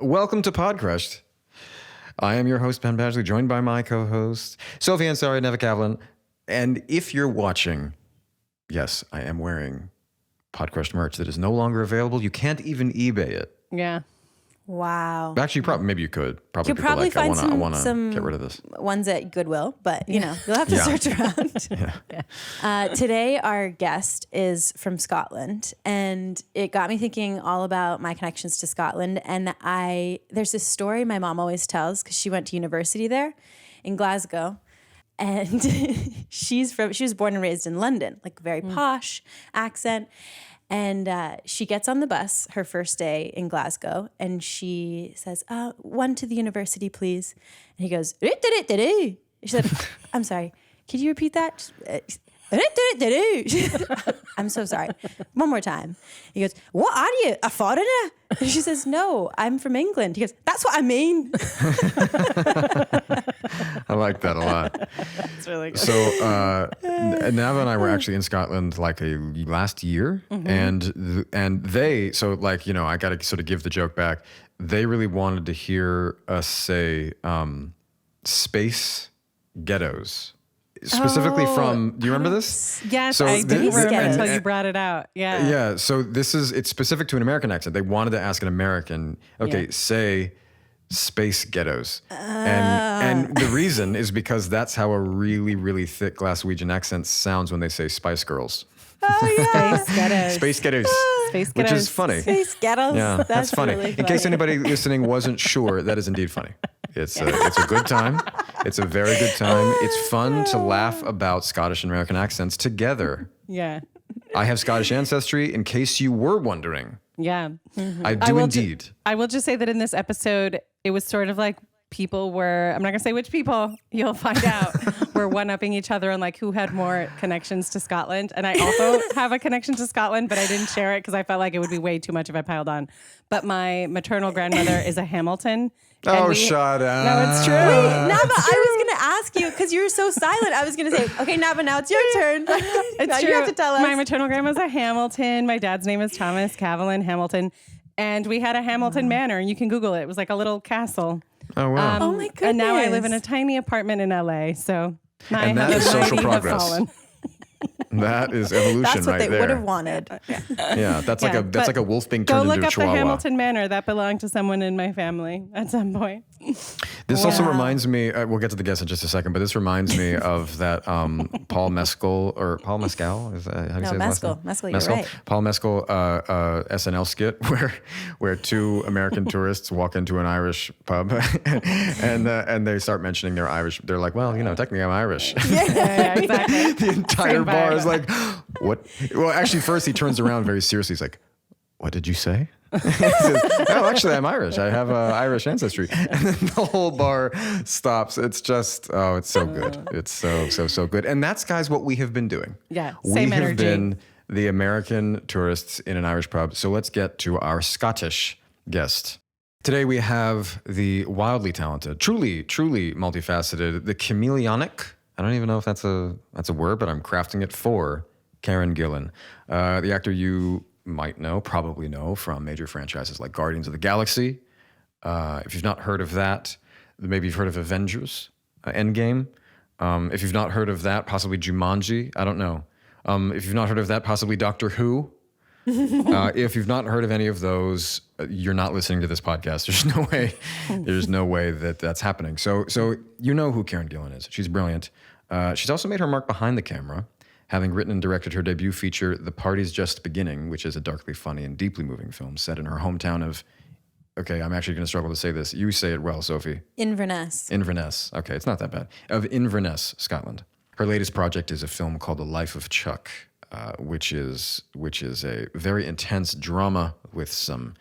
Welcome to Podcrushed. I am your host, Penn, joined by my co-host, Sophie and Nava. And if you're watching, yes, I am wearing Podcrushed merch that is no longer available. You can't even eBay it. Yeah. Wow. Actually, maybe you could. You'll probably find I want to get rid of this. Ones at Goodwill, but you'll have to search around. Today, our guest is from Scotland, and it got me thinking all about my connections to Scotland. And there's this story my mom always tells because she went to university there in Glasgow, and she was born and raised in London, like very posh accent. And she gets on the bus her first day in Glasgow, and she says, one to the university, please. And he goes, she said, I'm sorry, could you repeat that? I'm so sorry. One more time. He goes, what are you, a foreigner? And she says, no, I'm from England. He goes, that's what I mean. I like that a lot. That's really good. So Nava and I were actually in Scotland like last year, and they, so like, I got to sort of give the joke back. They really wanted to hear us say space ghettos. Specifically from, do you remember this? Yes, so I didn't remember until you brought it out. Yeah. Yeah, so it's specific to an American accent. They wanted to ask an American, say space ghettos. And the reason is because that's how a really, really thick Glaswegian accent sounds when they say Spice Girls. Oh, yeah. Space ghettos. Space ghettos. Space ghettos. Which is funny. Space ghettos. Yeah, that's funny. Really In case anybody listening wasn't sure, that is indeed funny. It's a good time. It's a very good time. It's fun to laugh about Scottish and American accents together. Yeah. I have Scottish ancestry, in case you were wondering. Yeah. I do indeed. I will just say that in this episode, it was sort of like people were, I'm not going to say which people, you'll find out, were one-upping each other on like who had more connections to Scotland. And I also have a connection to Scotland, but I didn't share it because I felt like it would be way too much if I piled on. But my maternal grandmother is a Hamilton. Oh, shut up. No, it's true. Wait, Nava, I was going to ask you, because you were so silent, I was going to say, okay, Nava, now it's your turn. It's now true. you have to tell us. My maternal grandma's a Hamilton. My dad's name is Thomas Cavalin Hamilton. And we had a Hamilton Manor, and you can Google it. It was like a little castle. Oh, wow. Oh, my goodness. And now I live in a tiny apartment in LA. So my And that is social have progress. fallen. That is evolution That's what right they there. would have wanted. Yeah, that's like a wolf being Go turned look into a up chihuahua. the Hamilton Manor. That belonged to someone in my family at some point. This also reminds me, we'll get to the guest in just a second, but this reminds me of that Paul Mescal, is that how do you say his last name? Mescal, you're right. Paul Mescal SNL skit where two American tourists walk into an Irish pub and they start mentioning they're Irish. They're like, well, technically I'm Irish. Yeah, exactly. The entire Same bar vibe. is like, what? Well, actually, first he turns around very seriously. He's like, what did you say? He says, oh, actually, I'm Irish. I have Irish ancestry. And then the whole bar stops. It's just, it's so good. It's so good. And that's, guys, what we have been doing. Yeah, we same have energy. been the American tourists in an Irish pub. So let's get to our Scottish guest. Today we have the wildly talented, truly multifaceted, the chameleonic. I don't even know if that's a word, but I'm crafting it for Karen Gillan, the actor you might probably know from major franchises like Guardians of the Galaxy. If you've not heard of that, maybe you've heard of Avengers, Endgame. If you've not heard of that, possibly Jumanji. I don't know. If you've not heard of that, possibly Doctor Who. If you've not heard of any of those, you're not listening to this podcast. There's no way that that's happening. So you know who Karen Gillan is. She's brilliant. She's also made her mark behind the camera, having written and directed her debut feature, The Party's Just Beginning, which is a darkly funny and deeply moving film set in her hometown of, okay, I'm actually going to struggle to say this. You say it well, Sophie. Inverness. Inverness. Okay, it's not that bad. Of Inverness, Scotland. Her latest project is a film called The Life of Chuck, which is a very intense drama with some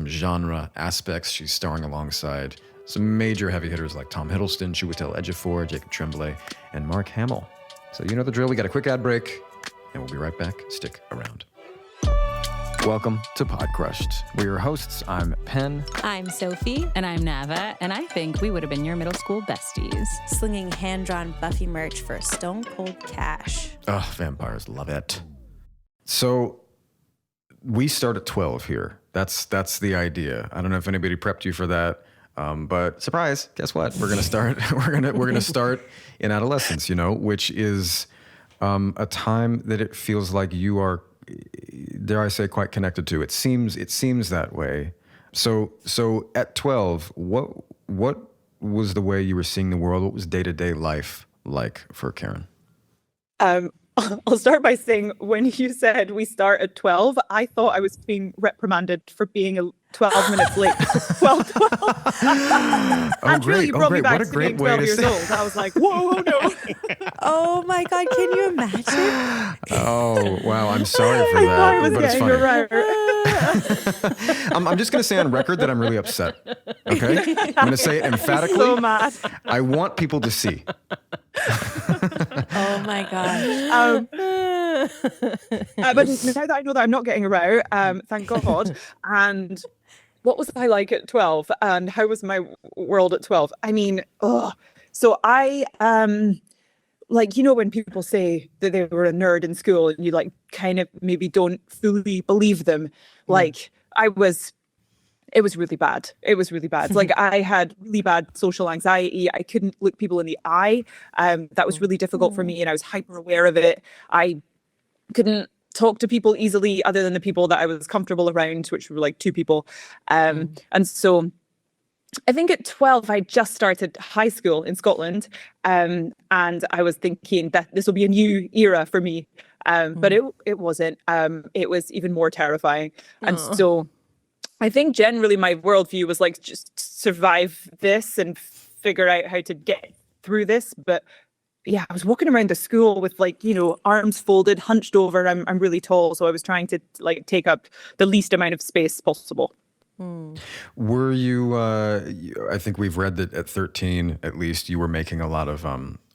genre aspects. She's starring alongside some major heavy hitters like Tom Hiddleston, Chiwetel Ejiofor, Jacob Tremblay, and Mark Hamill. So you know the drill. We got a quick ad break, and we'll be right back. Stick around. Welcome to Podcrushed. We're your hosts. I'm Penn. I'm Sophie. And I'm Nava, and I think we would have been your middle school besties. Slinging hand-drawn Buffy merch for stone cold cash. Oh, vampires love it. So we start at 12 here That's the idea. I don't know if anybody prepped you for that, but surprise! Guess what? We're gonna start. we're gonna start in adolescence. Which is a time that it feels like you are, dare I say, quite connected to. It seems that way. So at 12, what was the way you were seeing the world? What was day-to-day life like for Karen? I'll start by saying, when you said we start at 12, I thought I was being reprimanded for being 12 minutes late. 12. And really, you brought me back to being 12 years old. I was like, whoa, no. Oh my God, can you imagine? Oh, wow. I'm sorry for that, but it's funny. You're right. I'm just going to say on record that I'm really upset. Okay? I'm going to say it emphatically. So mad. I want people to see. Oh my gosh. But now that I know that I'm not getting a row, thank God. And what was I like at 12? And how was my world at 12? I mean, so I, when people say that they were a nerd in school and you kind of maybe don't fully believe them, it was really bad. It was really bad. I had really bad social anxiety. I couldn't look people in the eye. That was really difficult for me, and I was hyper aware of it. I couldn't talk to people easily other than the people that I was comfortable around, which were 2 people. And so I think at 12, I just started high school in Scotland. And I was thinking that this will be a new era for me. But it wasn't. It was even more terrifying. And so I think generally my worldview was just survive this and figure out how to get through this. But yeah, I was walking around the school with arms folded, hunched over. I'm really tall, so I was trying to take up the least amount of space possible. Were you, I think we've read that at 13, at least, you were making a lot of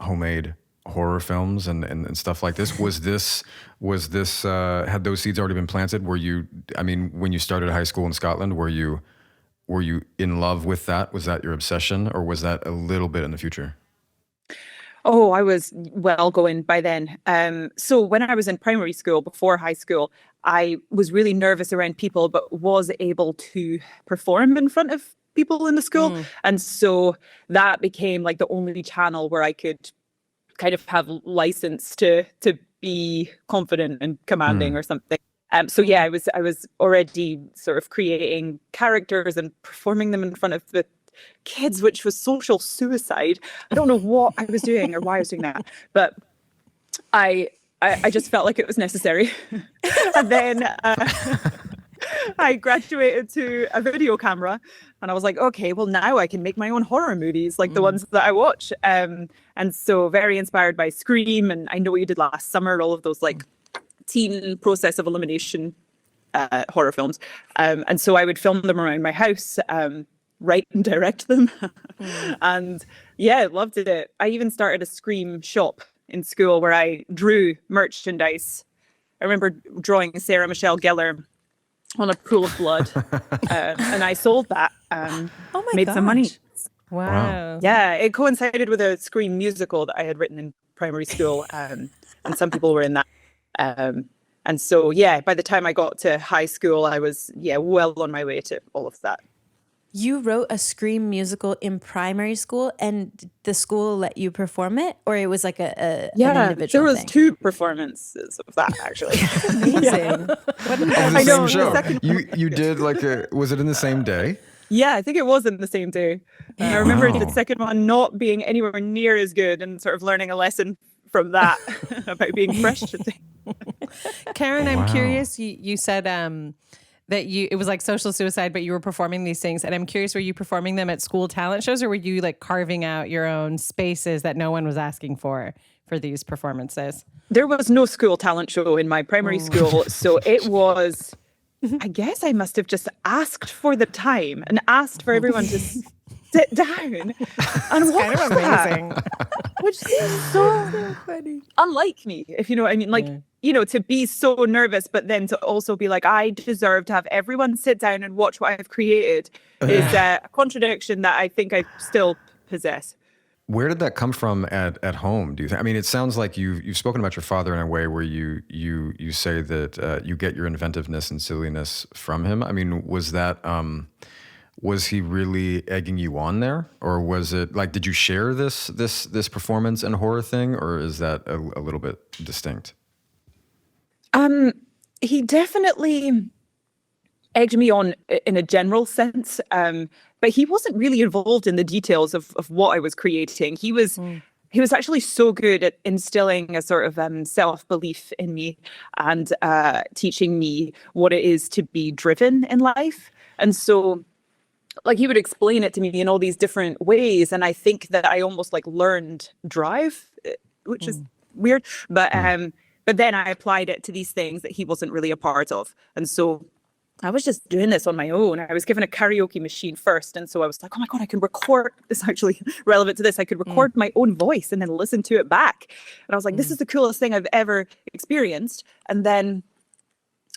homemade horror films and stuff like this. Was this had those seeds already been planted? Were you, when you started high school in Scotland, were you in love with that? Was that your obsession, or was that a little bit in the future? Oh, I was well going by then. So when I was in primary school, before high school, I was really nervous around people, but was able to perform in front of people in the school. And so that became the only channel where I could kind of have license to be confident and commanding or something. So yeah, I was already sort of creating characters and performing them in front of the kids, which was social suicide. I don't know what I was doing or why I was doing that, but I just felt like it was necessary. And then I graduated to a video camera, and I was like, okay, well now I can make my own horror movies like the ones that I watch. And so very inspired by Scream, and I Know What You Did Last Summer, all of those teen process of elimination horror films. And so I would film them around my house, write and direct them. And yeah, loved it. I even started a Scream shop in school where I drew merchandise. I remember drawing Sarah Michelle Gellar on a pool of blood, and I sold that. Made some money. Wow. Yeah, it coincided with a Scream musical that I had written in primary school, and some people were in that. And so, yeah, by the time I got to high school, I was, well on my way to all of that. You wrote a Scream musical in primary school, and the school let you perform it, or it was an individual there was thing? 2 performances of that, actually. Amazing. I know. Same show. You did was it in the same day? Yeah, I think it was in the same day. I remember the second one not being anywhere near as good, and sort of learning a lesson from that about being fresh to things. Karen, I'm curious. You said that it was social suicide, but you were performing these things. And I'm curious, were you performing them at school talent shows, or were you carving out your own spaces that no one was asking for these performances? There was no school talent show in my primary school. So it was, I guess I must have just asked for the time and asked for everyone to sit down and watch kind of amazing. Which seems so funny. Unlike me, if you know what I mean. To be so nervous, but then to also be I deserve to have everyone sit down and watch what I've created is a contradiction that I think I still possess. Where did that come from at home? Do you think? I mean, it sounds like you've spoken about your father in a way where you say that you get your inventiveness and silliness from him. I mean, was that was he really egging you on there, or was it like, did you share this performance and horror thing, or is that a little bit distinct? He definitely egged me on in a general sense, but he wasn't really involved in the details of what I was creating. He was actually so good at instilling a sort of self-belief in me and teaching me what it is to be driven in life. And so, like, he would explain it to me in all these different ways, and I think that I almost like learned drive, which is weird, but then I applied it to these things that he wasn't really a part of. And so I was just doing this on my own. I was given a karaoke machine first. And so I was like, oh my God, I can record this, actually relevant to this. I could record my own voice and then listen to it back. And I was like, this is the coolest thing I've ever experienced. And then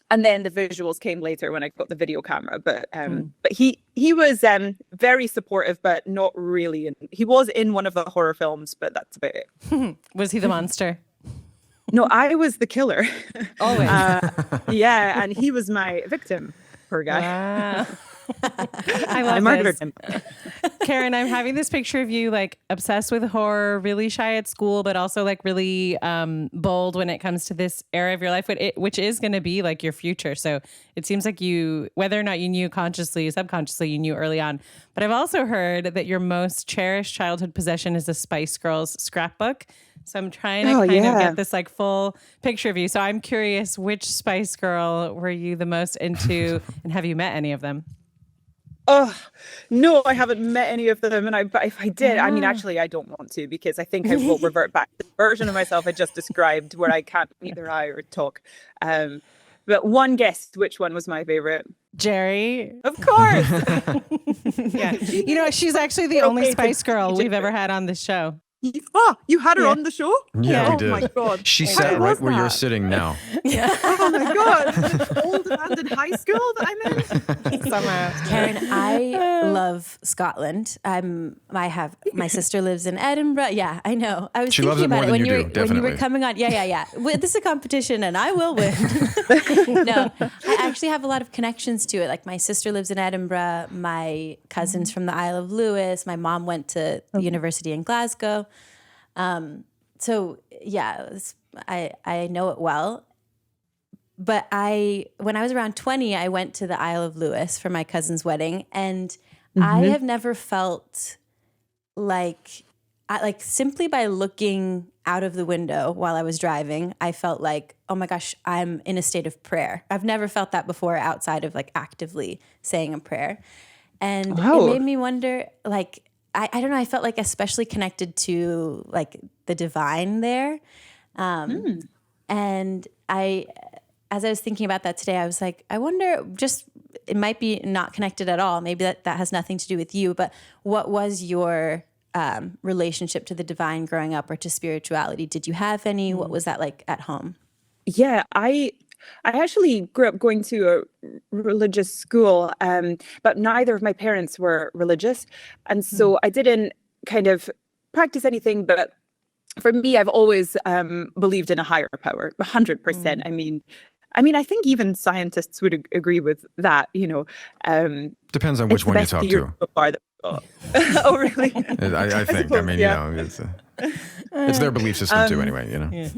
the visuals came later when I got the video camera. But he was very supportive, but not really. And he was in one of the horror films, but that's about it. Was he the monster? No, I was the killer. Always. Yeah, and he was my victim. Poor guy. Wow. I murdered this. him. Karen, I'm having this picture of you like obsessed with horror, really shy at school, but also like really bold when it comes to this era of your life, which is going to be like your future. So it seems like you, whether or not you knew consciously, subconsciously, you knew early on. But I've also heard that your most cherished childhood possession is a Spice Girls scrapbook. So I'm trying to kind of get this like full picture of you. So I'm curious, which Spice Girl were you the most into, and have you met any of them? Oh, no, I haven't met any of them. But if I did, I mean, actually, I don't want to, because I think I will revert back to the version of myself I just described where I can't either eye or talk. But one guess which one was my favorite. Jerry. Of course. Yeah. You know, she's actually the only Spice Girl we've ever had on this show. Oh, you had her on the show? Yeah, we did. Oh my God. She sat right where you're sitting now. Oh my God. This old abandoned high school that I'm in? Somehow. Karen, I love Scotland. I have my sister lives in Edinburgh. Yeah, I know. I was She thinking loves it about more it than when you you do, were when you were definitely. coming on. Yeah. Well, this is a competition, and I will win. No, I actually have a lot of connections to it. Like my sister lives in Edinburgh. My cousin's from the Isle of Lewis. My mom went to the university in Glasgow. So yeah, I know it well. But when I was around 20, I went to the Isle of Lewis for my cousin's wedding, and I have never felt like simply by looking out of the window while I was driving, I felt like, oh my gosh, I'm in a state of prayer. I've never felt that before outside of like actively saying a prayer. And it made me wonder, like, I don't know, I felt like especially connected to like the divine there. And as I was thinking about that today, I was like, I wonder, just, it might be not connected at all. Maybe that has nothing to do with you, but what was your relationship to the divine growing up, or to spirituality? Did you have any? What was that like at home? Yeah, I actually grew up going to a religious school, but neither of my parents were religious. And so I didn't kind of practice anything, but for me, I've always believed in a higher power, 100%. I mean, I think even scientists would agree with that, you know. Depends on which one you talk to. Oh, really? I think. suppose, I mean, yeah. you know, it's their belief system too, anyway. You know. Yeah.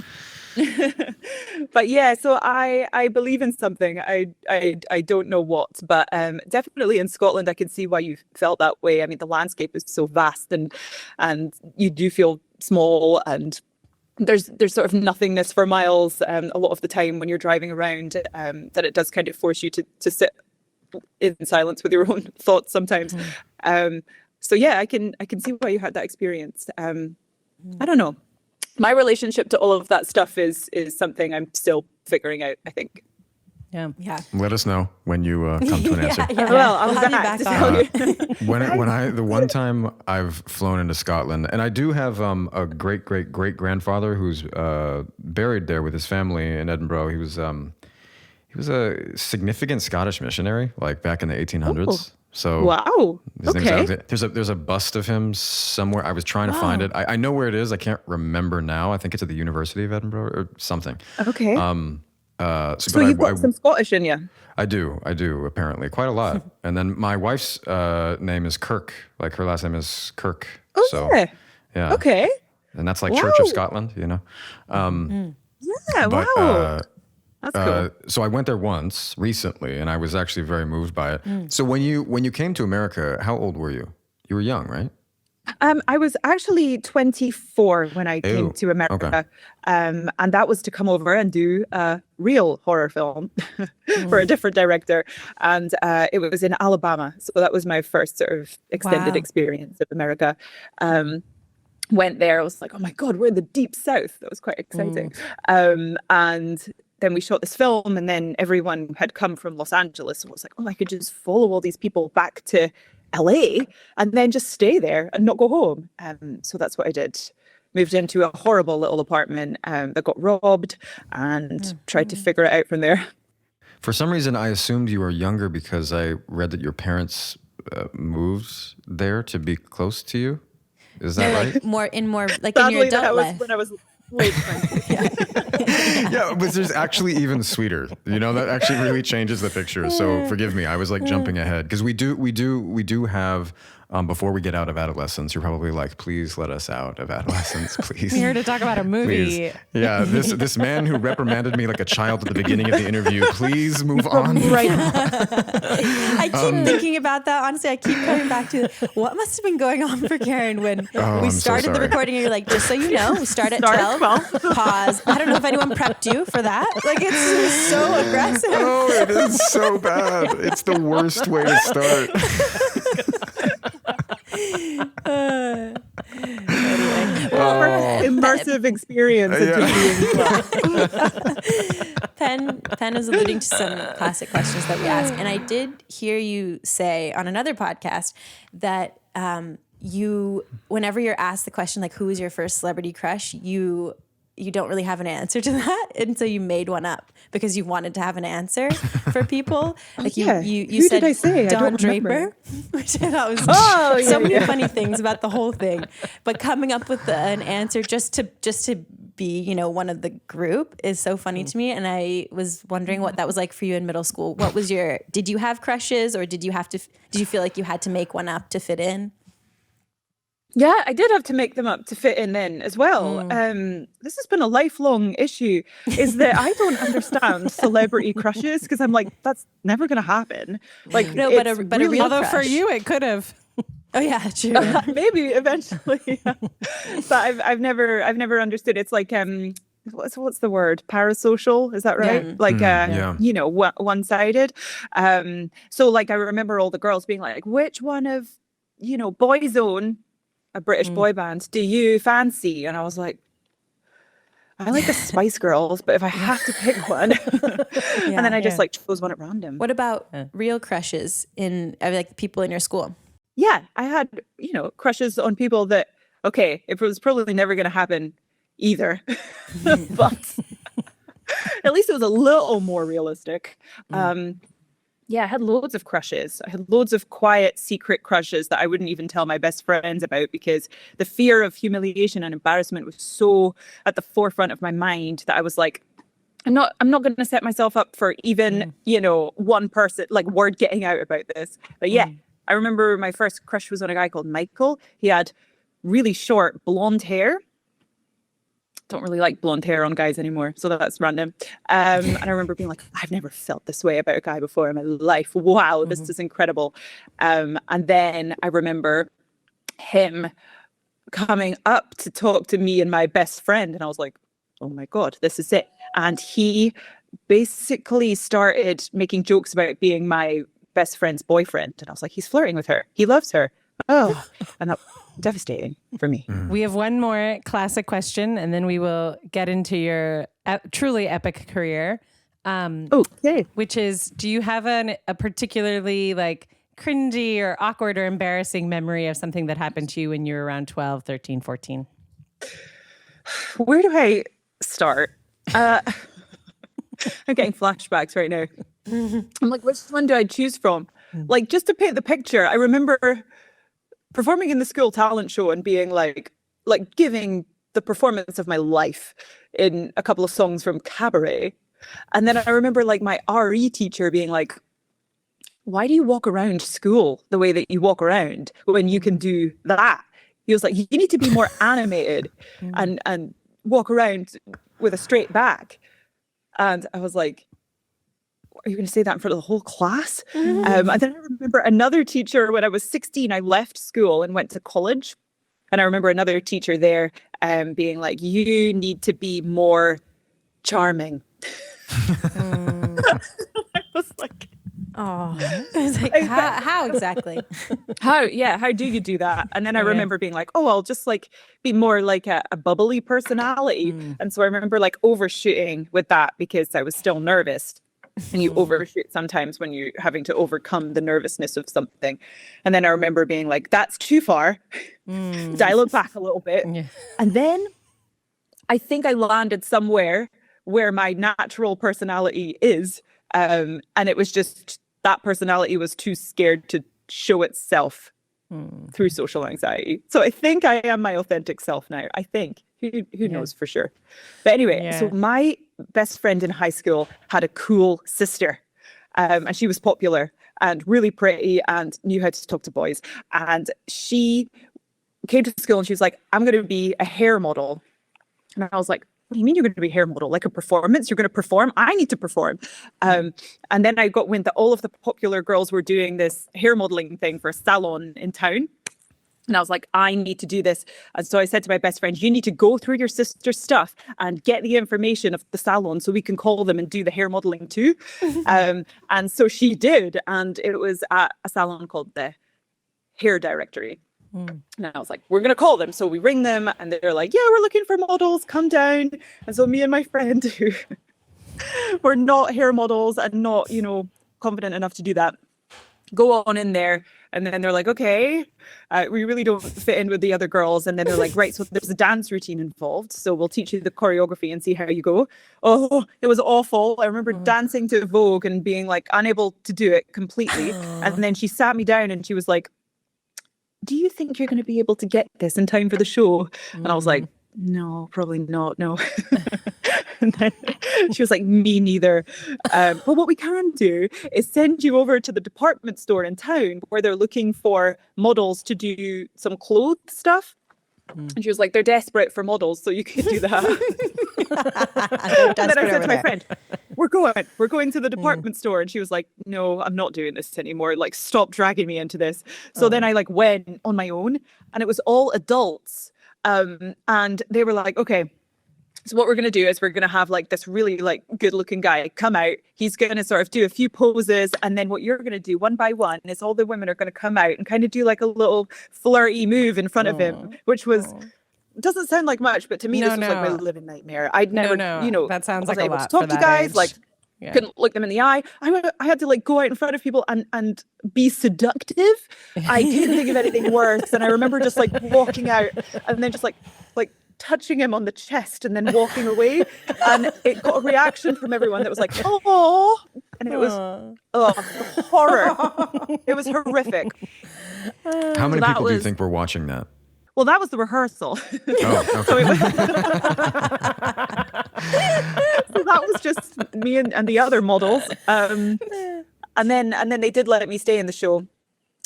But yeah, so I believe in something. I don't know what, but definitely in Scotland, I can see why you felt that way. I mean, the landscape is so vast, and you do feel small, and there's sort of nothingness for miles a lot of the time when you're driving around. That it does kind of force you to sit in silence with your own thoughts sometimes. So yeah, I can see why you had that experience. I don't know. My relationship to all of that stuff is something I'm still figuring out, I think. Yeah. Let us know when you come to an answer. Well, I'll have be you back to back tell on. you. The one time I've flown into Scotland, and I do have a great grandfather who's buried there with his family in Edinburgh. He was a significant Scottish missionary, like back in the 1800s. So Wow. his name's Okay. Alexander. There's a bust of him somewhere. I was trying to find it. I know where it is. I can't remember now. I think it's at the University of Edinburgh or something. Okay. So So you've got some Scottish in you. I do, apparently, quite a lot. And then my wife's name is Kirk. Like her last name is Kirk. Oh, so, yeah. yeah. Okay. And that's like Church of Wow. Scotland, you know? Yeah, But, wow. That's cool. so I went there once recently, and I was actually very moved by it. So when you came to America, how old were you? You were young, right? I was actually 24 when I came Ew. to America. Okay. And that was to come over and do a real horror film for a different director. And it was in Alabama. So that was my first sort of extended Wow. experience of America. Went there, I was like, oh my God, we're in the deep south. That was quite exciting. And then we shot this film, and then everyone had come from Los Angeles. So I was like, oh, I could just follow all these people back to LA and then just stay there and not go home. So that's what I did. Moved into a horrible little apartment that got robbed and tried to figure it out from there. For some reason, I assumed you were younger because I read that your parents moved there to be close to you. Is that right? Like more in your Sadly, adult that was life. when I was late 20s. Yeah, but there's actually even sweeter. You know, that actually really changes the picture. So forgive me, I was like jumping ahead because we do have. Before we get out of adolescence, you're probably like, please let us out of adolescence, please. We're here to talk about a movie. Please. Yeah, this man who reprimanded me like a child at the beginning of the interview, please move on. Right. I keep thinking about that. Honestly, I keep coming back to what must have been going on for Karen when I'm we so started the sorry. recording. And you're like, just so you know, we start at 12, pause. I don't know if anyone prepped you for that. Like, it's so aggressive. Oh, it is so bad. It's the worst way to start. Immersive experience into being Penn is alluding to some classic questions that we ask. And I did hear you say on another podcast that you, whenever you're asked the question, like, who was your first celebrity crush, you don't really have an answer to that. And so you made one up because you wanted to have an answer for people. Like you Who said did I say? I Don don't Draper, remember. which I thought was yeah, so many funny things about the whole thing. But coming up with an answer just to be, you know, one of the group is so funny to me. And I was wondering what that was like for you in middle school. What was did you have crushes, or did you feel like you had to make one up to fit in? Yeah, I did have to make them up to fit in then as well. This has been a lifelong issue, is that I don't understand celebrity crushes because I'm like, that's never going to happen. Like, No, it's but a really real Although for crush. you, it could have. Oh yeah, true. maybe eventually. But I've never understood. It's like what's the word? Parasocial, is that right? Yeah. Like yeah. you know, one-sided. So like I remember all the girls being like, which one of, you know, Boyzone, a British boy band, do you fancy? And I was like, I like the Spice Girls, but if I have to pick one, and then I just like chose one at random. What about real crushes in like people in your school? Yeah, I had, you know, crushes on people that, okay, it was probably never going to happen either, but at least it was a little more realistic. Yeah, I had loads of crushes. I had loads of quiet, secret crushes that I wouldn't even tell my best friends about because the fear of humiliation and embarrassment was so at the forefront of my mind that I was like, I'm not going to set myself up for even, you know, one person, like word getting out about this. But yeah, I remember my first crush was on a guy called Michael. He had really short blonde hair. Don't really like blonde hair on guys anymore, so that's random. And I remember being like, I've never felt this way about a guy before in my life. Wow, this is incredible. And then I remember him coming up to talk to me and my best friend, and I was like, oh my God, this is it. And he basically started making jokes about being my best friend's boyfriend. And I was like, he's flirting with her. He loves her. Oh, and that devastating for me. We have one more classic question, and then we will get into your truly epic career. Okay. Which is, do you have a particularly like cringy or awkward or embarrassing memory of something that happened to you when you were around 12, 13, 14? Where do I start? I'm getting flashbacks right now. I'm like, which one do I choose from? Like, just to paint the picture, I remember performing in the school talent show and being like giving the performance of my life in a couple of songs from Cabaret. And then I remember like my RE teacher being like, why do you walk around school the way that you walk around when you can do that? He was like, you need to be more animated and walk around with a straight back. And I was like, are you going to say that in front of the whole class? And then I remember another teacher, when I was 16, I left school and went to college. And I remember another teacher there being like, you need to be more charming. I was like, oh, I was like, how exactly? How do you do that? And then I remember being like, oh, I'll just like be more like a bubbly personality. And so I remember like overshooting with that because I was still nervous. And you overshoot sometimes when you're having to overcome the nervousness of something. And then I remember being like, that's too far. Dial it back a little bit. Yeah. And then I think I landed somewhere where my natural personality is. And it was just that personality was too scared to show itself through social anxiety. So I think I am my authentic self now. I think. Who knows for sure. But anyway, so my best friend in high school had a cool sister. And she was popular and really pretty and knew how to talk to boys. And she came to school and she was like, I'm going to be a hair model. And I was like, what do you mean you're going to be a hair model? Like a performance? You're going to perform? I need to perform. And then I got wind that all of the popular girls were doing this hair modeling thing for a salon in town. And I was like, I need to do this. And so I said to my best friend, you need to go through your sister's stuff and get the information of the salon so we can call them and do the hair modeling too. And so she did. And it was at a salon called the Hair Directory. And I was like, we're going to call them. So we ring them and they're like, yeah, we're looking for models. Come down. And so me and my friend who were not hair models and not, confident enough to do that, go on in there. And then they're like, okay, we really don't fit in with the other girls. And then they're like, right, so there's a dance routine involved. So we'll teach you the choreography and see how you go. Oh, it was awful. I remember dancing to Vogue and being like unable to do it completely. And then she sat me down and she was like, do you think you're going to be able to get this in time for the show? And I was like, no, probably not. No. And then she was like, me neither. But what we can do is send you over to the department store in town where they're looking for models to do some clothes stuff. And she was like, they're desperate for models, so you could do that. And then I said to my friend, we're going to the department store. And she was like, no, I'm not doing this anymore. Like, stop dragging me into this. So then I like went on my own and it was all adults. And they were like, okay, so what we're going to do is we're going to have like this really like good looking guy come out. He's going to sort of do a few poses. And then what you're going to do one by one is all the women are going to come out and kind of do like a little flirty move in front of him, which was, doesn't sound like much, but to me, this was like my living nightmare. I'd never, that sounds like a able lot to talk for to that guys, age. like couldn't look them in the eye. I had to like go out in front of people and be seductive. I couldn't think of anything worse. And I remember just like walking out and then just like touching him on the chest and then walking away, and it got a reaction from everyone that was like, oh, and it was horror. It was horrific. How many people do you think were watching that? Well, that was the rehearsal. Oh, okay. So that was just me and the other models. And then they did let me stay in the show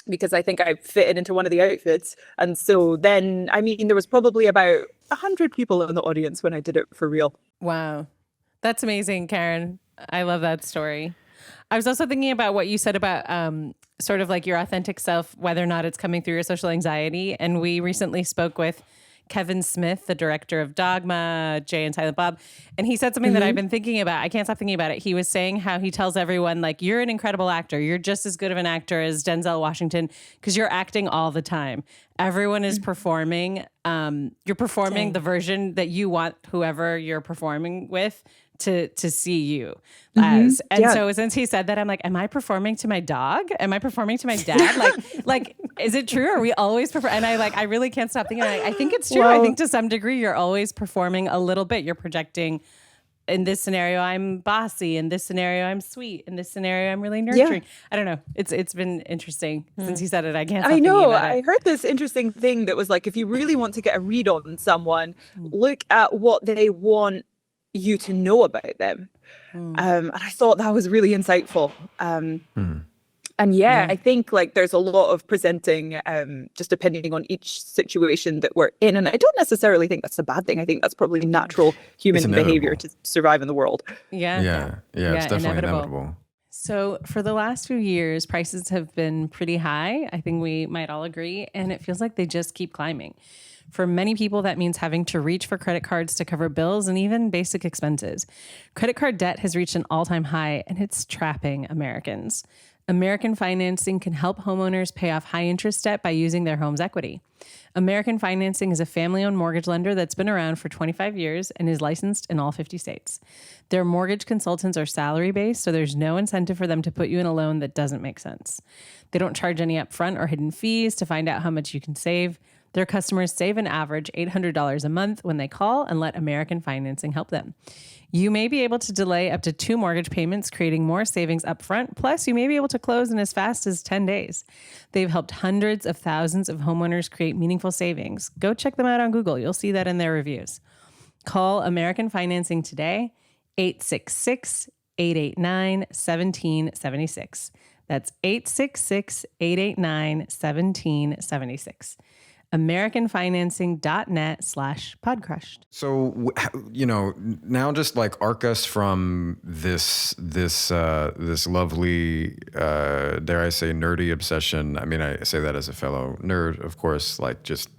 because I think I fitted into one of the outfits. And so then, I mean, there was probably about 100 people in the audience when I did it for real. Wow. That's amazing, Karen. I love that story. I was also thinking about what you said about sort of like your authentic self, whether or not it's coming through your social anxiety. And we recently spoke with Kevin Smith, the director of Dogma, Jay and Silent Bob. And he said something that I've been thinking about. I can't stop thinking about it. He was saying how he tells everyone, like, you're an incredible actor. You're just as good of an actor as Denzel Washington because you're acting all the time. Everyone is performing. You're performing the version that you want whoever you're performing with to see you as. And so since he said that, I'm like, am I performing to my dog? Am I performing to my dad? like, is it true? Are we always performing? And I really can't stop thinking. I think it's true. I think to some degree, you're always performing a little bit. You're projecting in this scenario, I'm bossy. In this scenario, I'm sweet. In this scenario, I'm really nurturing. I don't know. It's been interesting since you said it. I can't stop thinking about it. I heard this interesting thing that was like, if you really want to get a read on someone, look at what they want you to know about them. And I thought that was really insightful. And I think like there's a lot of presenting, just depending on each situation that we're in. And I don't necessarily think that's a bad thing. I think that's probably natural human behavior to survive in the world. Yeah, it's definitely inevitable. So for the last few years, prices have been pretty high. I think we might all agree. And it feels like they just keep climbing. For many people, that means having to reach for credit cards to cover bills and even basic expenses. Credit card debt has reached an all-time high, and it's trapping Americans. American Financing can help homeowners pay off high-interest debt by using their home's equity. American Financing is a family-owned mortgage lender that's been around for 25 years and is licensed in all 50 states. Their mortgage consultants are salary-based, so there's no incentive for them to put you in a loan that doesn't make sense. They don't charge any upfront or hidden fees to find out how much you can save. Their customers save an average $800 a month when they call and let American Financing help them. You may be able to delay up to 2 mortgage payments, creating more savings upfront. Plus, you may be able to close in as fast as 10 days. They've helped hundreds of thousands of homeowners create meaningful savings. Go check them out on Google. You'll see that in their reviews. Call American Financing today, 866-889-1776. That's 866-889-1776. AmericanFinancing.net/Podcrushed. So, now just like arc us from this lovely, dare I say, nerdy obsession. I mean, I say that as a fellow nerd, of course, like just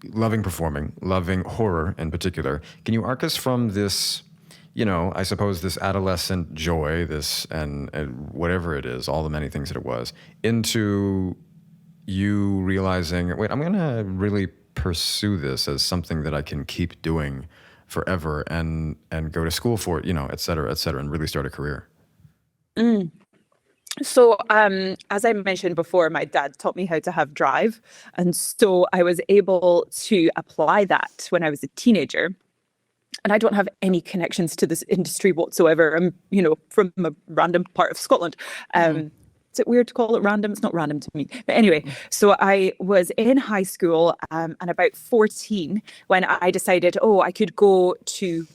loving performing, loving horror in particular. Can you arc us from this, I suppose this adolescent joy, this and whatever it is, all the many things that it was, into you realizing, wait, I'm going to really pursue this as something that I can keep doing forever and go to school for it, et cetera, and really start a career? So, as I mentioned before, my dad taught me how to have drive. And so I was able to apply that when I was a teenager. And I don't have any connections to this industry whatsoever. I'm, from a random part of Scotland. Is it weird to call it random? It's not random to me. But anyway, so I was in high school and about 14 when I decided, I could go to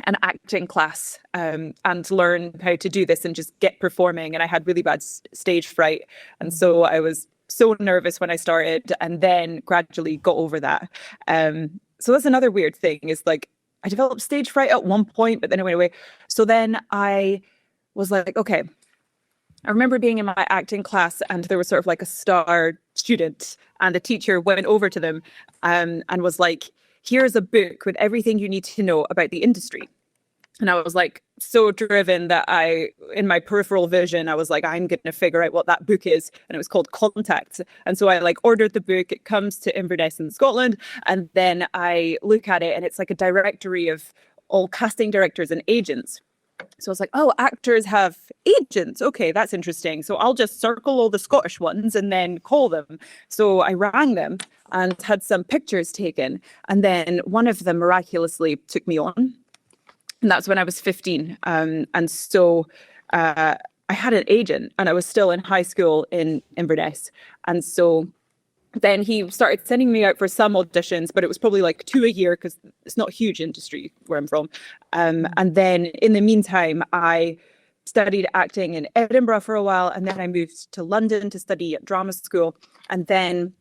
an acting class and learn how to do this and just get performing. And I had really bad stage fright. And so I was so nervous when I started and then gradually got over that. So that's another weird thing is like I developed stage fright at one point, but then it went away. So then I was like, okay. I remember being in my acting class and there was sort of like a star student and the teacher went over to them and was like, here's a book with everything you need to know about the industry. And I was like so driven that in my peripheral vision, I was like, I'm going to figure out what that book is. And it was called Contacts. And so I like ordered the book. It comes to Inverness in Scotland. And then I look at it and it's like a directory of all casting directors and agents. So I was like, actors have agents. Okay, that's interesting. So I'll just circle all the Scottish ones and then call them. So I rang them and had some pictures taken. And then one of them miraculously took me on. And that's when I was 15. And so I had an agent and I was still in high school in Inverness. And so then he started sending me out for some auditions, but it was probably like 2 a year because it's not a huge industry where I'm from. And then in the meantime, I studied acting in Edinburgh for a while. And then I moved to London to study at drama school. And then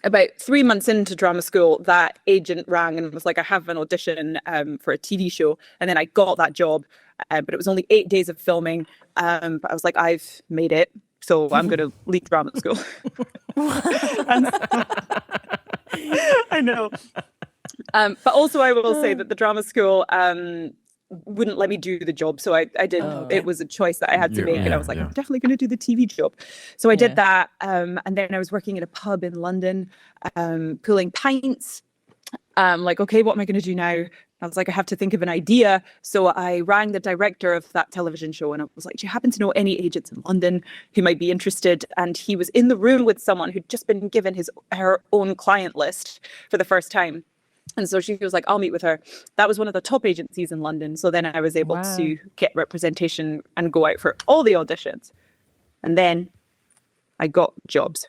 about 3 months into drama school, that agent rang and was like, I have an audition for a TV show. And then I got that job, but it was only 8 days of filming. But I was like, I've made it. So I'm going to leave drama school. I know. But also I will say that the drama school wouldn't let me do the job. So I did. It was a choice that I had to make. And I was like, I'm definitely going to do the TV job. So I did that. And then I was working at a pub in London, pulling pints. Like, okay, what am I going to do now? I was like, I have to think of an idea. So I rang the director of that television show and I was like, do you happen to know any agents in London who might be interested? And he was in the room with someone who'd just been given her own client list for the first time. And so she was like, I'll meet with her. That was one of the top agencies in London. So then I was able to get representation and go out for all the auditions. And then I got jobs.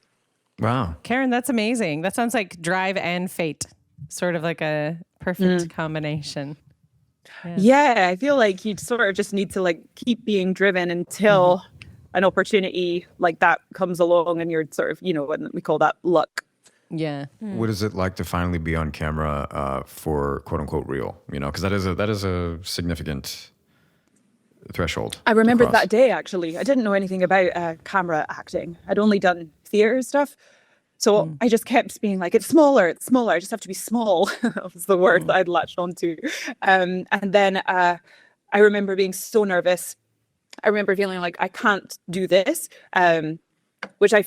Wow. Karen, that's amazing. That sounds like drive and fate, sort of like a perfect combination. Yeah, I feel like you sort of just need to like keep being driven until an opportunity like that comes along, and you're sort of, you know, we call that luck. Yeah. What is it like to finally be on camera for quote unquote real? You know, because that is a significant threshold. I remember that day, actually. I didn't know anything about camera acting. I'd only done theater stuff. So I just kept being like, it's smaller. I just have to be small. That was the word that I'd latched onto. And then I remember being so nervous. I remember feeling like I can't do this, which I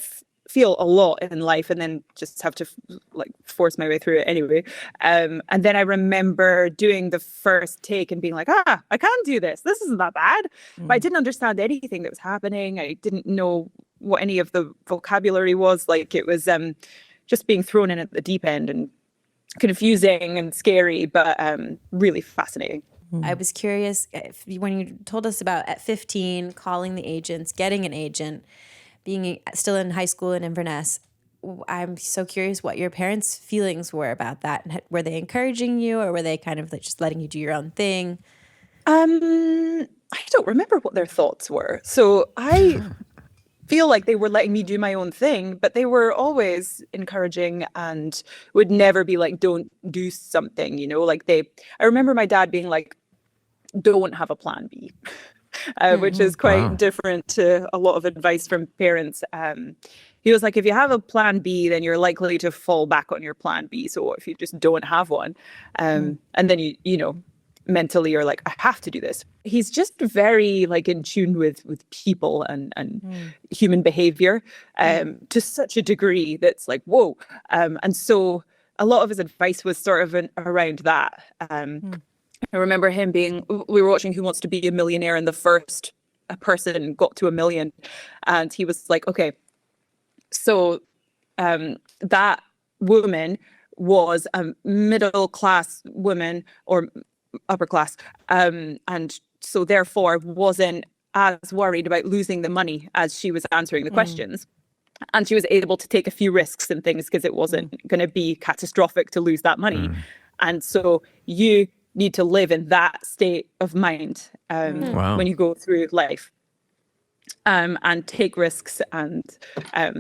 feel a lot in life, and then just have to like force my way through it anyway. And then I remember doing the first take and being like, I can do this. This isn't that bad. But I didn't understand anything that was happening. I didn't know what any of the vocabulary was. Like, it was just being thrown in at the deep end, and confusing and scary, but really fascinating. I was curious when you told us about at 15 calling the agents, getting an agent, being still in high school in Inverness. I'm so curious what your parents' feelings were about that. Were they encouraging you, or were they kind of like just letting you do your own thing? I don't remember what their thoughts were. So I feel like they were letting me do my own thing, but they were always encouraging and would never be like, don't do something, you know, like I remember my dad being like, don't have a plan B. Which is quite different to a lot of advice from parents. He was like, if you have a plan B, then you're likely to fall back on your plan B. So if you just don't have one, and then you know, mentally you're like, I have to do this. He's just very like in tune with people and human behavior to such a degree that's like, whoa. And so a lot of his advice was sort of around that. I remember him we were watching Who Wants to Be a Millionaire, and the first person got to 1 million. And he was like, okay, so that woman was a middle class woman or upper class. And so therefore wasn't as worried about losing the money as she was answering the questions. And she was able to take a few risks and things because it wasn't going to be catastrophic to lose that money. And so you need to live in that state of mind when you go through life, and take risks. And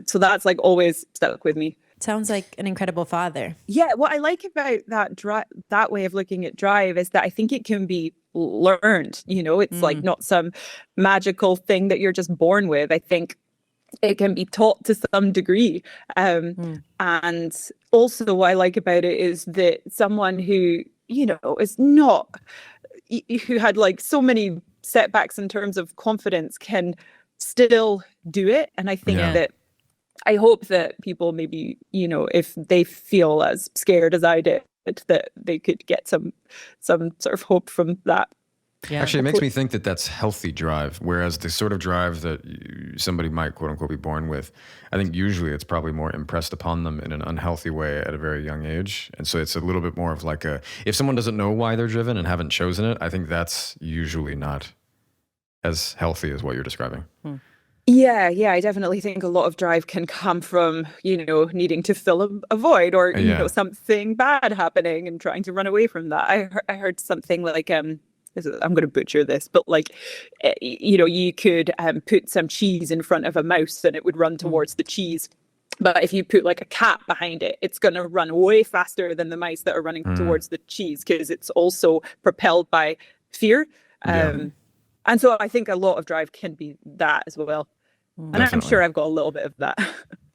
so that's like always stuck with me. Sounds like an incredible father. Yeah, what I like about that way of looking at drive is that I think it can be learned. You know, it's like not some magical thing that you're just born with. I think it can be taught to some degree. And also what I like about it is that someone who, you know, who had like so many setbacks in terms of confidence can still do it. And I think that I hope that people maybe, you know, if they feel as scared as I did, that they could get some sort of hope from that. Yeah. Actually, it makes me think that that's healthy drive, whereas the sort of drive that somebody might, quote unquote, be born with, I think usually it's probably more impressed upon them in an unhealthy way at a very young age. And so it's a little bit more of like if someone doesn't know why they're driven and haven't chosen it, I think that's usually not as healthy as what you're describing. Yeah, I definitely think a lot of drive can come from, you know, needing to fill a void or, you know, something bad happening and trying to run away from that. I heard something like, I'm going to butcher this, but like, you know, you could put some cheese in front of a mouse and it would run towards the cheese. But if you put like a cat behind it, it's going to run way faster than the mice that are running towards the cheese because it's also propelled by fear. And so I think a lot of drive can be that as well. And definitely. I'm sure I've got a little bit of that.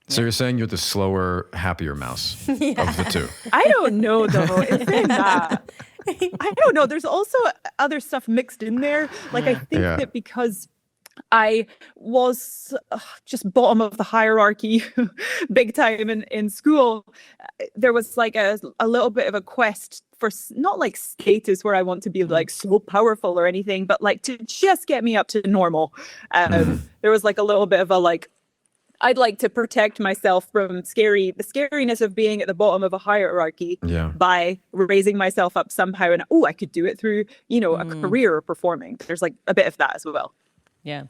So you're saying you're the slower, happier mouse of the two? I don't know, though. It's in that. I don't know. There's also other stuff mixed in there. Like, I think that because I was just bottom of the hierarchy big time in school, there was like a little bit of a quest for not like status where I want to be like so powerful or anything, but like to just get me up to normal. There was like a little bit of a like, I'd like to protect myself from the scariness of being at the bottom of a hierarchy by raising myself up somehow. And I could do it through, a career performing. There's like a bit of that as well. Yeah.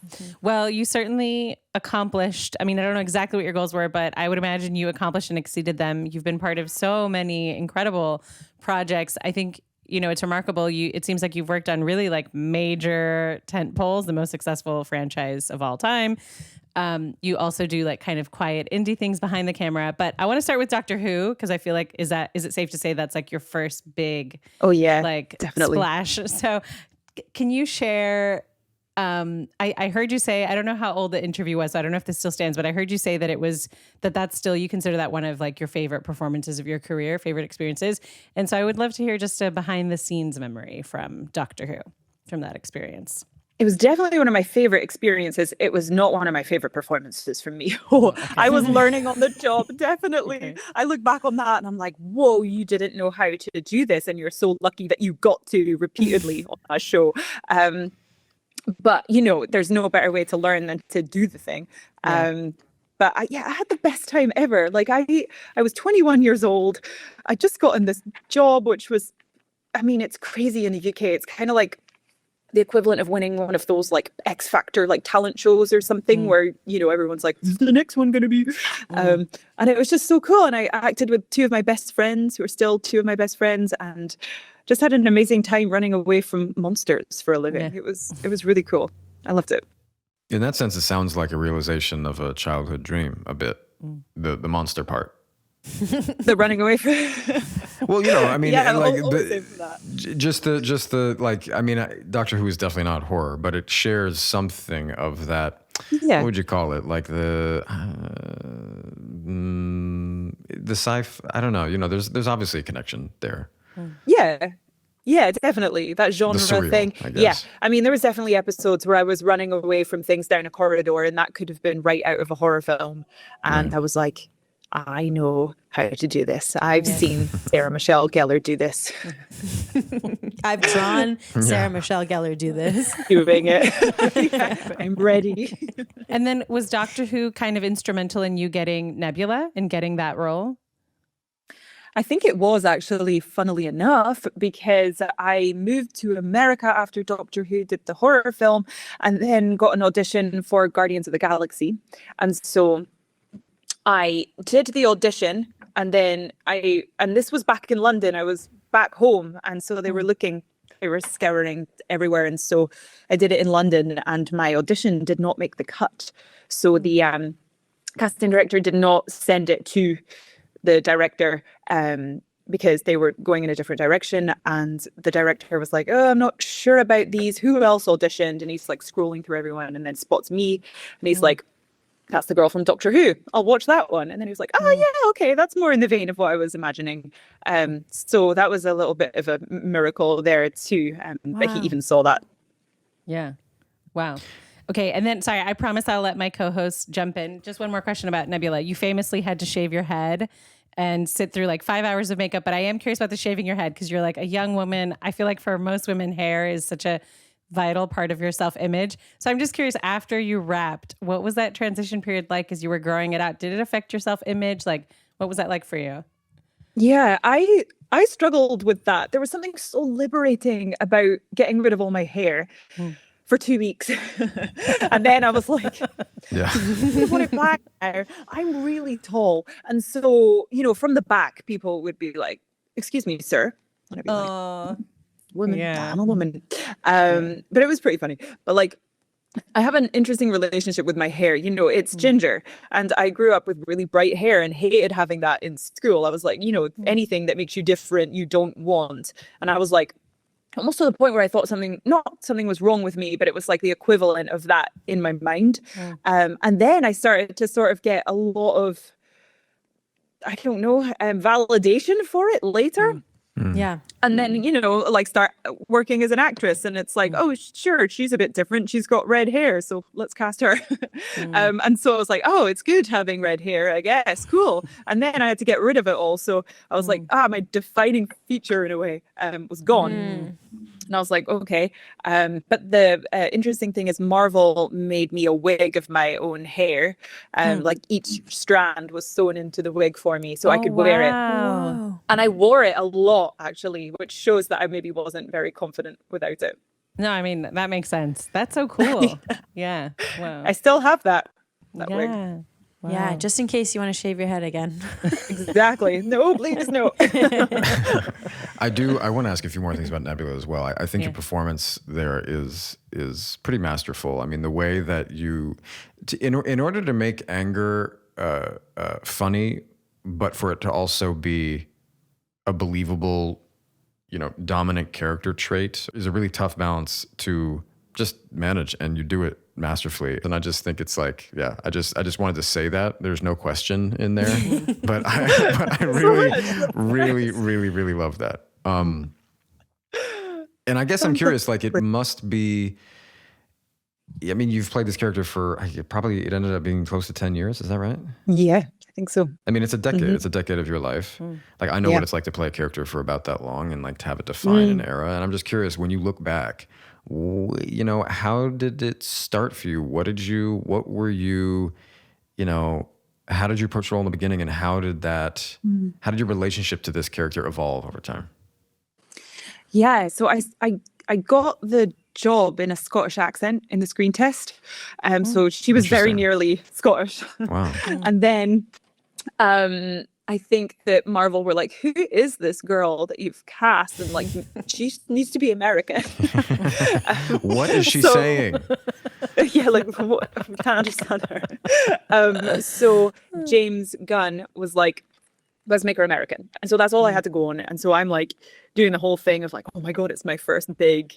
Well, you certainly accomplished, I mean, I don't know exactly what your goals were, but I would imagine you accomplished and exceeded them. You've been part of so many incredible projects. I think, it's remarkable. It seems like you've worked on really like major tent poles, the most successful franchise of all time. You also do like kind of quiet indie things behind the camera, but I want to start with Doctor Who because I feel like, is it safe to say that's like your first big, like definitely splash? So can you share, I heard you say, I don't know how old the interview was, so I don't know if this still stands, but I heard you say that that's still, you consider that one of like your favorite performances of your career, favorite experiences. And so I would love to hear just a behind the scenes memory from Doctor Who, from that experience. It was definitely one of my favorite experiences. It was not one of my favorite performances for me. I was learning on the job, definitely. Okay. I look back on that and I'm like, whoa, you didn't know how to do this. And you're so lucky that you got to repeatedly on that show. But, there's no better way to learn than to do the thing. Yeah. But I had the best time ever. Like I was 21 years old. I just got in this job, which was, it's crazy in the UK. It's kind of like the equivalent of winning one of those like X Factor, like talent shows or something where, everyone's like, this is the next one going to be. And it was just so cool. And I acted with two of my best friends who are still two of my best friends and just had an amazing time running away from monsters for a living. Yeah. It was really cool. I loved it. In that sense, it sounds like a realization of a childhood dream a bit, the monster part. The running away from well, just the like, Doctor Who is definitely not horror, but it shares something of that. Yeah. What would you call it? Like the sci-fi, I don't know, there's obviously a connection there. Yeah, definitely. That genre surreal thing. Yeah. There was definitely episodes where I was running away from things down a corridor and that could have been right out of a horror film. And I was like, I know how to do this. I've seen Sarah Michelle Gellar do this. I've drawn Sarah Michelle Gellar do this. Doing it. I'm ready. And then was Doctor Who kind of instrumental in you getting Nebula and getting that role? I think it was actually, funnily enough, because I moved to America after Doctor Who did the horror film and then got an audition for Guardians of the Galaxy. And so I did the audition and then and this was back in London. I was back home. And so they were scouring everywhere. And so I did it in London and my audition did not make the cut. So the casting director did not send it to the director because they were going in a different direction. And the director was like, I'm not sure about these. Who else auditioned? And he's like scrolling through everyone and then spots me. And he's like, that's the girl from Doctor Who. I'll watch that one. And then he was like, okay, that's more in the vein of what I was imagining. So that was a little bit of a miracle there too. But he even saw that. Yeah. Wow. Okay. And then, sorry, I promise I'll let my co-host jump in. Just one more question about Nebula. You famously had to shave your head and sit through like 5 hours of makeup, but I am curious about the shaving your head because you're like a young woman. I feel like for most women, hair is such a vital part of your self-image. So I'm just curious, after you wrapped, what was that transition period like as you were growing it out? Did it affect your self-image? Like, what was that like for you? Yeah, I struggled with that. There was something so liberating about getting rid of all my hair for 2 weeks. And then I was like, I want it back now. I'm really tall. And so, from the back, people would be like, excuse me, sir. And I'd be like, woman, I'm a woman. But it was pretty funny. But like, I have an interesting relationship with my hair. It's ginger. And I grew up with really bright hair and hated having that in school. I was like, anything that makes you different, you don't want. And I was like, almost to the point where I thought something was wrong with me, but it was like the equivalent of that in my mind. And then I started to sort of get a lot of, I don't know, validation for it later. Yeah. And then, like start working as an actress and it's like, oh, sure, she's a bit different. She's got red hair. So let's cast her. And so I was like, oh, it's good having red hair, I guess. Cool. And then I had to get rid of it all. So I was like, my defining feature in a way was gone. And I was like, okay. But the interesting thing is Marvel made me a wig of my own hair. Like each strand was sewn into the wig for me so I could wear it. Wow. And I wore it a lot, actually, which shows that I maybe wasn't very confident without it. No, I mean, that makes sense. That's so cool. Yeah. Wow. I still have that wig. Yeah. Wow. Yeah, just in case you want to shave your head again. Exactly. No, please, no. I want to ask a few more things about Nebula as well. I think your performance there is pretty masterful. I mean, the way that in order to make anger funny, but for it to also be a believable, dominant character trait is a really tough balance to just manage, and you do it masterfully. And I just think it's like, I just wanted to say that there's no question in there, but I really love that. And I guess I'm curious, like it must be, I mean, you've played this character for it ended up being close to 10 years. Is that right? Yeah, I think so. I mean, it's a decade. It's a decade of your life. Like I know what it's like to play a character for about that long and like to have it define an era. And I'm just curious, when you look back, how did it start for you? How did you approach the role in the beginning, and how did your relationship to this character evolve over time? Yeah, so I got the job in a Scottish accent in the screen test. So she was very nearly Scottish. Wow. And then I think that Marvel were like, who is this girl that you've cast? And like, she needs to be American. What is she saying? Yeah, like, what? I can't understand her. So James Gunn was like, let's make her American. And so that's all I had to go on. And so I'm like doing the whole thing of like, oh my God, it's my first big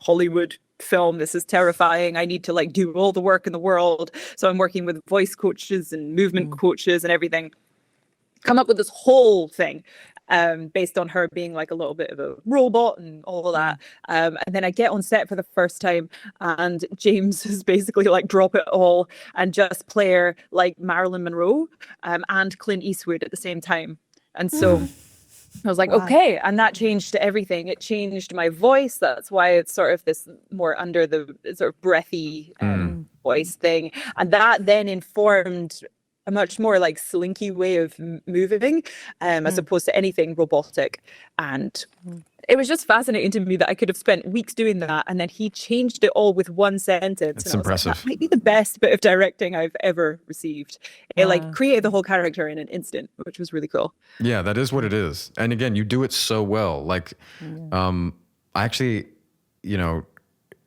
Hollywood film. This is terrifying. I need to like do all the work in the world. So I'm working with voice coaches and movement coaches and everything. Come up with this whole thing based on her being like a little bit of a robot and all of that. And then I get on set for the first time, and James is basically like drop it all and just play her like Marilyn Monroe and Clint Eastwood at the same time. And so I was like, okay. And that changed everything. It changed my voice. That's why it's sort of this more under the sort of breathy voice thing. And that then informed a much more like slinky way of moving as opposed to anything robotic. And it was just fascinating to me that I could have spent weeks doing that, and then he changed it all with one sentence. It's impressive. Like, that might be the best bit of directing I've ever received. It like created the whole character in an instant, which was really cool. Yeah, that is what it is. And again, you do it so well. Like, I actually,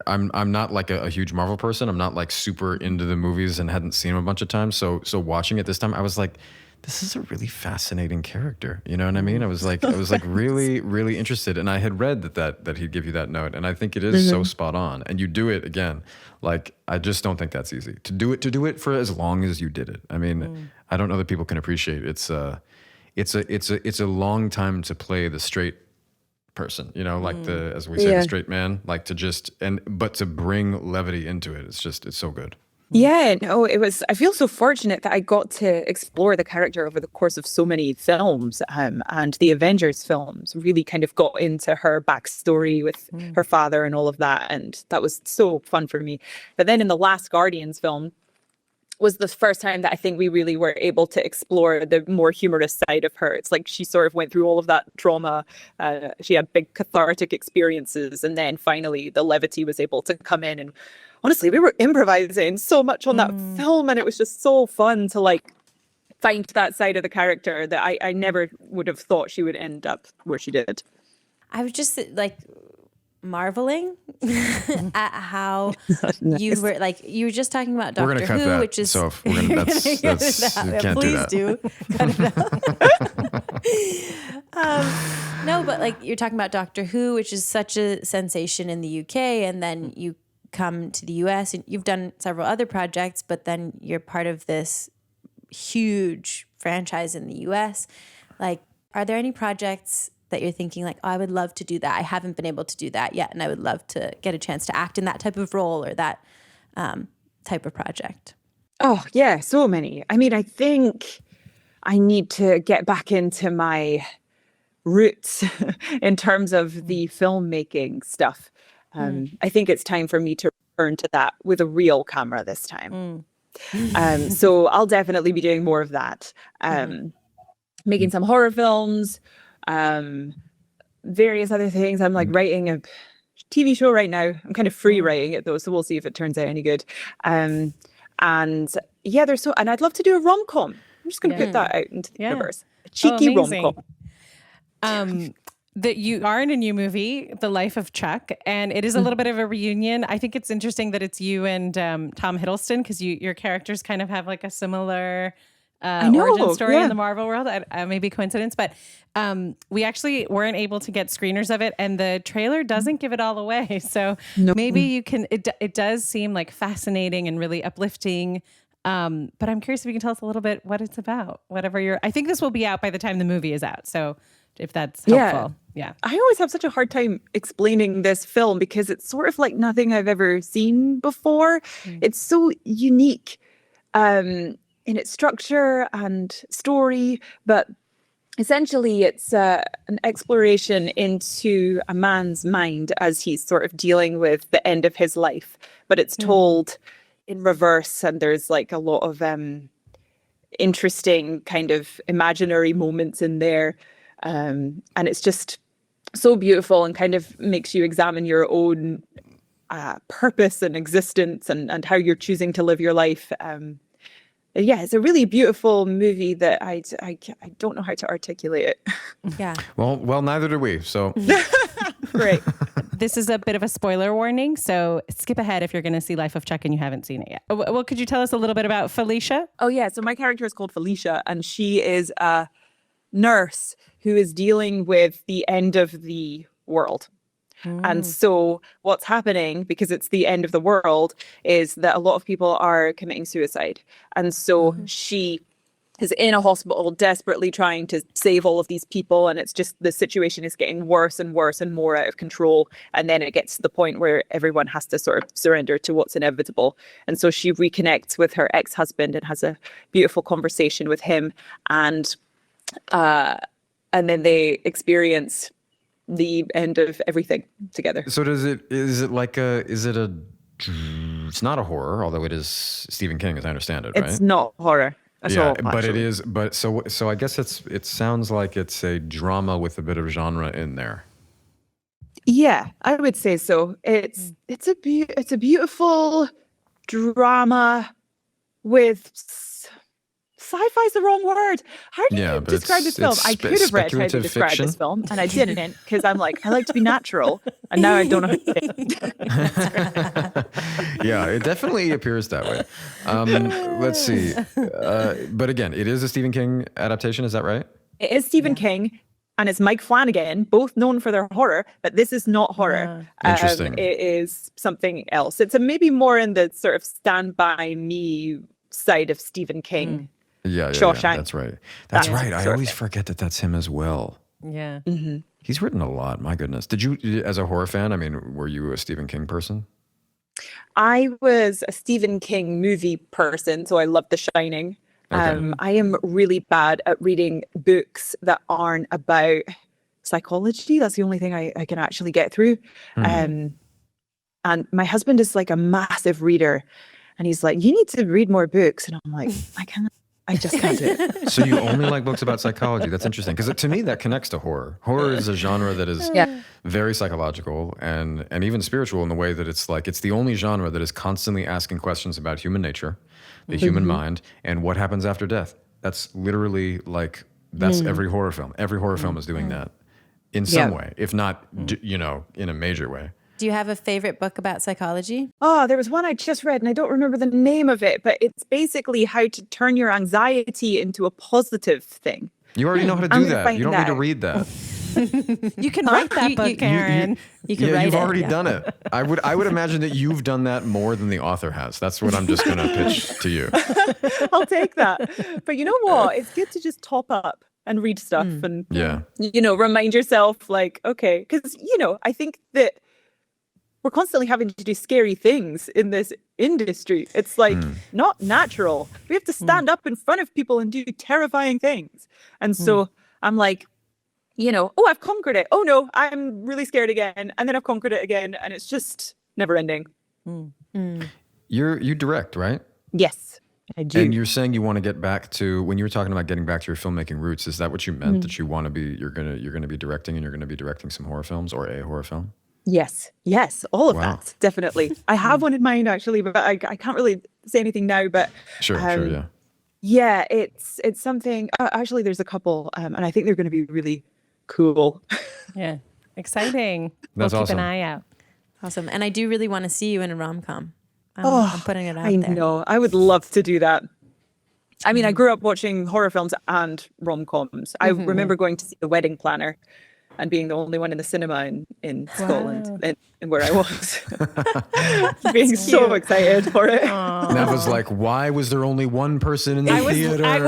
I'm not like a huge Marvel person. I'm not like super into the movies and hadn't seen them a bunch of times. So watching it this time, I was like, this is a really fascinating character. You know what I mean? I was like really, really interested. And I had read that he'd give you that note. And I think it is so spot on. And you do it again. Like, I just don't think that's easy to do it for as long as you did it. I mean, I don't know that people can appreciate it's a long time to play the straight person, like as we say, the straight man, like but to bring levity into it. It's so good. Yeah, no, I feel so fortunate that I got to explore the character over the course of so many films, and the Avengers films really kind of got into her backstory with her father and all of that. And that was so fun for me. But then in the last Guardians film was the first time that I think we really were able to explore the more humorous side of her. It's like she sort of went through all of that trauma. She had big cathartic experiences. And then finally the levity was able to come in. And honestly, we were improvising so much on that film. And it was just so fun to like find that side of the character that I never would have thought she would end up where she did. I was just like marveling at how you were like, you were just talking about Doctor We're gonna cut Who, that. which is So we're gonna, that's you can't please do that. Cut it out. No, but like you're talking about Doctor Who, which is such a sensation in the UK, and then you come to the US and you've done several other projects, but then you're part of this huge franchise in the US. Like, are there any projects that you're thinking like, oh, I would love to do that. I haven't been able to do that yet, and I would love to get a chance to act in that type of role or that type of project? Oh, yeah, so many. I mean, I think I need to get back into my roots in terms of the filmmaking stuff. I think it's time for me to return to that with a real camera this time. So I'll definitely be doing more of that. Making some horror films, various other things. I'm like writing a TV show right now. I'm kind of free writing it though, so we'll see if it turns out any good. And yeah, and I'd love to do a rom-com. I'm just going to put that out into the universe. A cheeky rom-com. That you are in a new movie, The Life of Chuck, and it is a little bit of a reunion. I think it's interesting that it's you and Tom Hiddleston, because your characters kind of have like a similar origin story in the Marvel world. Maybe coincidence, but we actually weren't able to get screeners of it, and the trailer doesn't give it all away. So maybe you can. It does seem like fascinating and really uplifting. But I'm curious if you can tell us a little bit what it's about. I think this will be out by the time the movie is out. So if that's helpful. Yeah. I always have such a hard time explaining this film because it's sort of like nothing I've ever seen before. It's so unique in its structure and story, but essentially it's an exploration into a man's mind as he's sort of dealing with the end of his life, but it's told in reverse, and there's like a lot of interesting kind of imaginary moments in there. And it's just so beautiful and kind of makes you examine your own purpose and existence and how you're choosing to live your life. Yeah, it's a really beautiful movie that I don't know how to articulate it. Yeah. Well, neither do we. So Great. This is a bit of a spoiler warning, so skip ahead if you're going to see Life of Chuck and you haven't seen it yet. Well, could you tell us a little bit about Felicia? Oh, yeah. So my character is called Felicia, and she is a nurse who is dealing with the end of the world. And so what's happening, because it's the end of the world, is that a lot of people are committing suicide. And so she is in a hospital desperately trying to save all of these people. And it's just the situation is getting worse and worse and more out of control. And then it gets to the point where everyone has to sort of surrender to what's inevitable. And so she reconnects with her ex-husband and has a beautiful conversation with him. And then they experience the end of everything together. So it's not a horror, although it is Stephen King, as I understand it, right? It's not horror at all, but it actually. is. But so I guess it sounds like it's a drama with a bit of genre in there. Yeah, I would say so. It's a beautiful drama with sci-fi is the wrong word. How do you describe this film? I could have read how to describe this film, and I didn't, because I'm like, I like to be natural, and now I don't know how to say it. Yeah, it definitely appears that way. Let's see. But again, it is a Stephen King adaptation, is that right? It is Stephen King, and it's Mike Flanagan, both known for their horror, but this is not horror. Interesting. It is something else. It's maybe more in the sort of Stand By Me side of Stephen King. Yeah, Shawshank. That's right. That's right. I always forget that that's him as well. Yeah. He's written a lot. My goodness. Did you, as a horror fan, I mean, were you a Stephen King person? I was a Stephen King movie person, so I loved The Shining. Okay. I am really bad at reading books that aren't about psychology. That's the only thing I can actually get through. And my husband is like a massive reader, and he's like, you need to read more books. And I'm like, I just can't do it. So you only like books about psychology. That's interesting, because to me that connects to horror. Horror is a genre that is very psychological and even spiritual in the way that it's the only genre that is constantly asking questions about human nature, the human mind, and what happens after death. That's literally that's every horror film. Every horror film is doing that in some way, if not, in a major way. Do you have a favorite book about psychology? Oh, there was one I just read and I don't remember the name of it, but it's basically how to turn your anxiety into a positive thing. You already know how to do that. You don't need to read that. You can write that book, Karen. You can write you've it. already done it. I would imagine that you've done that more than the author has. That's what I'm just going to pitch to you. I'll take that. But you know what? It's good to just top up and read stuff and, remind yourself okay, because, I think that we're constantly having to do scary things in this industry. It's not natural. We have to stand up in front of people and do terrifying things. And so I'm like, oh, I've conquered it. Oh no, I'm really scared again. And then I've conquered it again. And it's just never ending. You direct, right? Yes, I do. And you're saying you want to get back to, when you were talking about getting back to your filmmaking roots, is that what you meant? That you want to be, you're gonna be directing, and you're gonna be directing some horror films or a horror film? Yes, all of Wow. that, definitely. I have one in mind actually, but I can't really say anything now. But Sure, yeah. yeah, it's something. Actually, there's a couple, and I think they're going to be really cool. Yeah. Exciting. That's we'll awesome. keep an eye out. Awesome. And I do really want to see you in a rom-com. I'm putting it out I there. know. I would love to do that. I mean, I grew up watching horror films and rom-coms. I remember going to see The Wedding Planner and being the only one in the cinema in Scotland, and where I was. Being so excited for it. And that was like, why was there only one person in the theater? I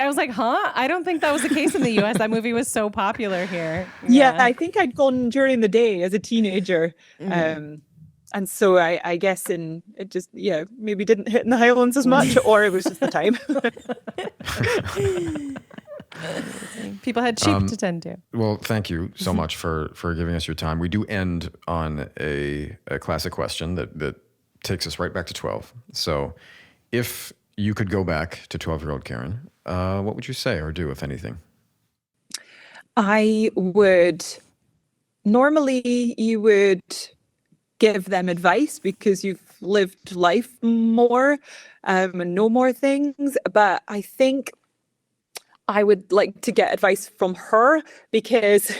was like, huh? I don't think that was the case in the US. That movie was so popular here. Yeah, I think I'd gone during the day as a teenager. And so I guess it just, maybe didn't hit in the Highlands as much, or it was just the time. People had sheep to tend to. Well, thank you so much for giving us your time. We do end on a classic question that takes us right back to 12. So if you could go back to 12-year-old Karen, what would you say or do, if anything? I would, normally you would give them advice because you've lived life more and know more things. But I think I would like to get advice from her because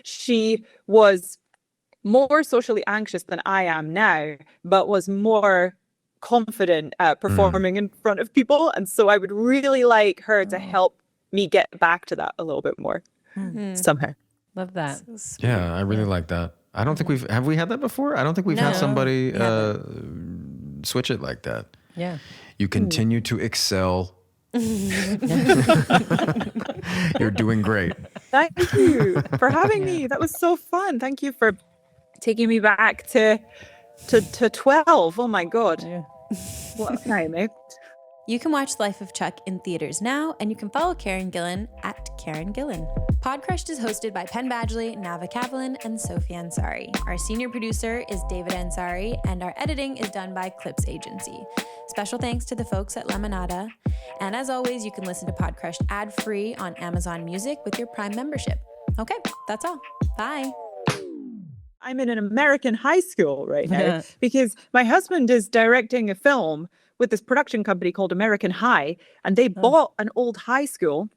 she was more socially anxious than I am now, but was more confident at performing in front of people. And so I would really like her to help me get back to that a little bit more somehow. Love that. Yeah, I really like that. I don't think have we had that before? I don't think we've had somebody switch it like that. Yeah. You continue to excel. You're doing great. Thank you for having me. That was so fun. Thank you for taking me back to 12. Oh my God. Yeah. What a time, eh? You can watch Life of Chuck in theaters now, and you can follow Karen Gillan at Karen Gillan. Podcrushed is hosted by Penn, Nava Kavalin, and Sophie Ansari. Our senior producer is David Ansari, and our editing is done by Clips Agency. Special thanks to the folks at Lemonada. And as always, you can listen to Podcrushed ad-free on Amazon Music with your Prime membership. Okay, that's all. Bye. I'm in an American high school right now because my husband is directing a film with this production company called American High, and they bought an old high school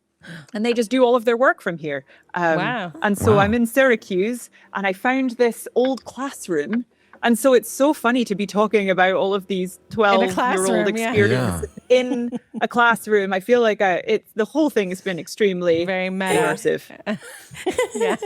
and they just do all of their work from here. Wow. And so I'm in Syracuse and I found this old classroom. And so it's so funny to be talking about all of these 12-year-old experiences in a classroom. I feel like the whole thing has been extremely very meta. immersive. Yeah.